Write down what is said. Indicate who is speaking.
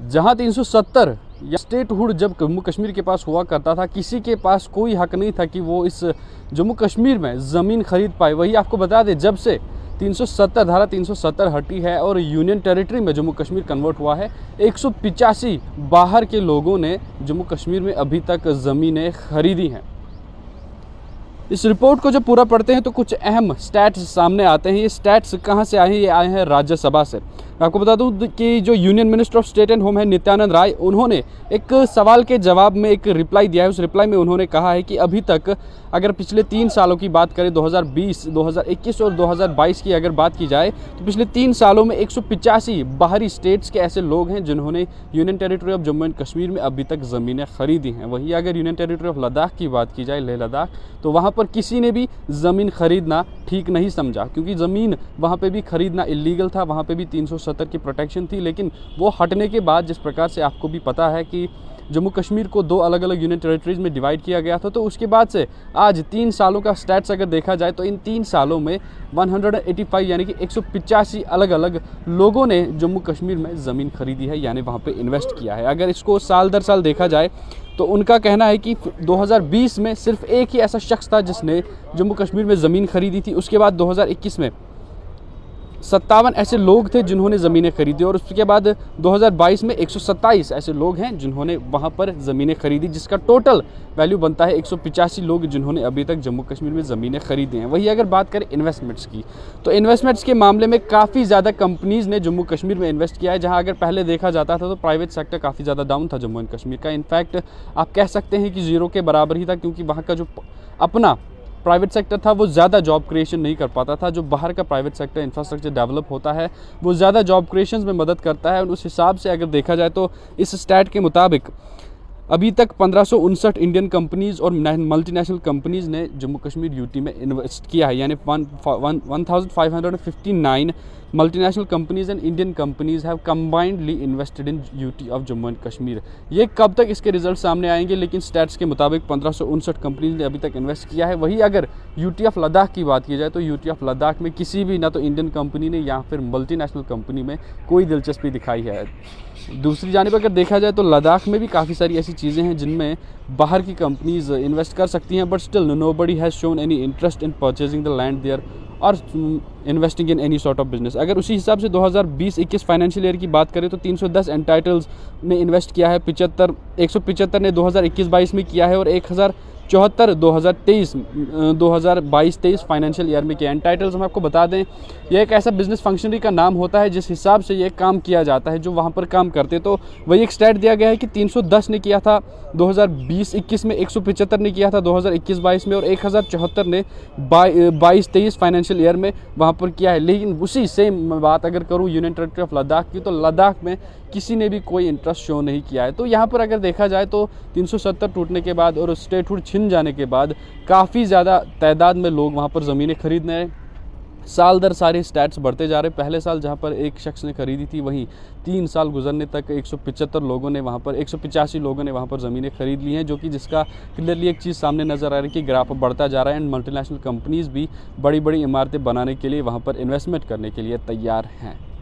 Speaker 1: जहां 370 या स्टेटहुड जब जम्मू कश्मीर के पास हुआ करता था, किसी के पास कोई हक नहीं था कि वो इस जम्मू कश्मीर में ज़मीन खरीद पाए। वही आपको बता दें, जब से 370 धारा 370 हटी है और यूनियन टेरिटरी में जम्मू कश्मीर कन्वर्ट हुआ है, 185 बाहर के लोगों ने जम्मू कश्मीर में अभी तक ज़मीनें खरीदी हैं। इस रिपोर्ट को जब पूरा पढ़ते हैं तो कुछ अहम स्टैट्स सामने आते हैं। ये स्टैट्स कहाँ से आए हैं? ये आए हैं राज्यसभा से। मैं आपको बता दूं कि जो union minister of state and home है नित्यानंद राय, उन्होंने एक सवाल के जवाब में एक रिप्लाई दिया है। उस रिप्लाई में उन्होंने कहा है कि अभी तक अगर पिछले 3 सालों की बात करें, 2020, 2021 और 2022 की अगर बात की जाए, तो पिछले 3 सालों में 185 बाहरी स्टेट्स के ऐसे लोग हैं जिन्होंने union territory of Jammu and Kashmir में अभी तक ज़मीनें खरीदी हैं। वहीं अगर यूनियन टेरिटरी ऑफ लद्दाख की बात की जाए, लेह लद्दाख, तो वहाँ पर किसी ने भी ज़मीन खरीदना ठीक नहीं समझा, क्योंकि ज़मीन वहाँ पे भी खरीदना इलीगल था। वहाँ पे भी 370 की प्रोटेक्शन थी, लेकिन वो हटने के बाद, जिस प्रकार से आपको भी पता है कि जम्मू कश्मीर को 2 अलग अलग यूनियन टेरिटरीज में डिवाइड किया गया था, तो उसके बाद से आज 3 सालों का स्टैट्स अगर देखा जाए तो इन 3 सालों में 185 यानी कि 185 अलग अलग लोगों ने जम्मू कश्मीर में ज़मीन खरीदी है, यानी वहाँ पे इन्वेस्ट किया है। अगर इसको साल दर साल देखा जाए तो उनका कहना है कि 2020 में सिर्फ एक ही ऐसा शख्स था जिसने जम्मू कश्मीर में ज़मीन खरीदी थी। उसके बाद 2021 में 57 ऐसे लोग थे जिन्होंने ज़मीनें खरीदी, और उसके बाद 2022 में 127 ऐसे लोग हैं जिन्होंने वहाँ पर ज़मीनें खरीदी, जिसका टोटल वैल्यू बनता है 185 लोग जिन्होंने अभी तक जम्मू कश्मीर में ज़मीनें खरीदी हैं। वही अगर बात करें इन्वेस्टमेंट्स की, तो इन्वेस्टमेंट्स के मामले में काफ़ी ज़्यादा कंपनीज़ ने जम्मू कश्मीर में इन्वेस्ट किया है। जहाँ अगर पहले देखा जाता था तो प्राइवेट सेक्टर काफ़ी ज़्यादा डाउन था जम्मू एंड कश्मीर का। इनफैक्ट आप कह सकते हैं कि ज़ीरो के बराबर ही था, क्योंकि वहाँ का जो अपना प्राइवेट सेक्टर था वो ज़्यादा जॉब क्रिएशन नहीं कर पाता था। जो बाहर का प्राइवेट सेक्टर इंफ्रास्ट्रक्चर डेवलप होता है वो ज़्यादा जॉब क्रिएशन में मदद करता है। और उस हिसाब से अगर देखा जाए तो इस स्टैट के मुताबिक अभी तक 1559 इंडियन कंपनीज़ और मल्टीनेशनल कंपनीज़ ने जम्मू कश्मीर यूटी में इन्वेस्ट किया है, यानी 1559 multinational companies and Indian companies have combinedly invested in UT of Jammu and Kashmir. ये कब तक इसके रिजल्ट सामने आएंगे, लेकिन स्टैट्स के मुताबिक 1559 कंपनीज़ ने अभी तक इन्वेस्ट किया है। वही अगर यूटी ऑफ लद्दाख की बात की जाए तो यूटी ऑफ लद्दाख में किसी भी ना तो इंडियन कंपनी ने या फिर मल्टीनेशनल कंपनी में कोई दिलचस्पी दिखाई है। दूसरी जानिब अगर देखा जाए तो लद्दाख में भी काफ़ी सारी ऐसी चीज़ें हैं जिनमें बाहर की कंपनीज इन्वेस्ट कर सकती हैं, but still nobody has shown any interest in purchasing the land there और investing in any sort of business. अगर उसी हिसाब से 2020-21 फाइनेंशियल ईयर की बात करें तो 310 एंटाइटल्स ने इन्वेस्ट किया है, 175 ने 2021-22 में किया है और 1074 2022-23 फाइनेंशियल ईयर में किया। एंटाइटल्स हम आपको बता दें, यह एक ऐसा बिजनेस फंक्शनरी का नाम होता है जिस हिसाब से ये काम किया जाता है जो वहाँ पर काम करते। तो वही एक स्टैट दिया गया है कि 310 ने किया था 2020-21 में, 175 ने किया था 2021-22 में और 1074 ने 22-23 फाइनेंशियल ईयर में वहाँ पर किया है। लेकिन उसी सेम बात अगर करूँ यूनियन टेरिटरी ऑफ लद्दाख की, तो लद्दाख में किसी ने भी कोई इंटरेस्ट शो नहीं किया है। तो यहाँ पर अगर देखा जाए तो 370 टूटने के बाद और स्टेटहुड छिन जाने के बाद काफ़ी ज़्यादा तादाद में लोग वहाँ पर ज़मीनें खरीदने हैं। साल दर सारे स्टैट्स बढ़ते जा रहे। पहले साल जहाँ पर एक शख्स ने खरीदी थी, वहीं 3 साल गुजरने तक 185 लोगों ने वहाँ पर 185 लोगों ने वहाँ पर ज़मीनें खरीद ली हैं, जो कि जिसका क्लियरली एक चीज़ सामने नज़र आ रही है कि ग्राफ बढ़ता जा रहा है एंड मल्टीनेशनल कंपनीज़ भी बड़ी बड़ी इमारतें बनाने के लिए वहाँ पर इन्वेस्टमेंट करने के लिए तैयार हैं।